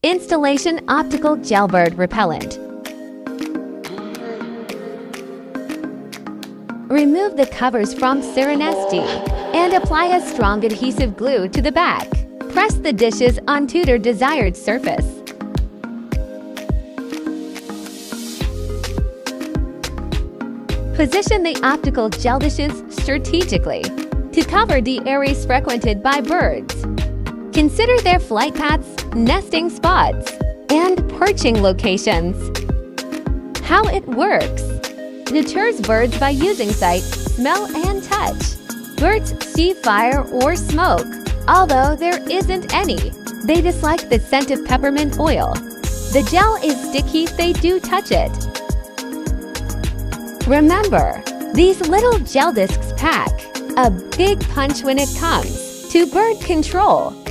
Installation Optical Gel Bird Repellent. Remove the covers from citronella and apply a strong adhesive glue to the back. Press the dishes onto their desired surface. Position the optical gel dishes strategically to cover the areas frequented by birds. Consider their flight paths, nesting spots, and perching locations. How it works. Deters birds by using sight, smell, and touch. Birds see fire or smoke, although there isn't any. They dislike the scent of peppermint oil. The gel is sticky if they do touch it. Remember, these little gel discs pack a big punch when it comes to bird control.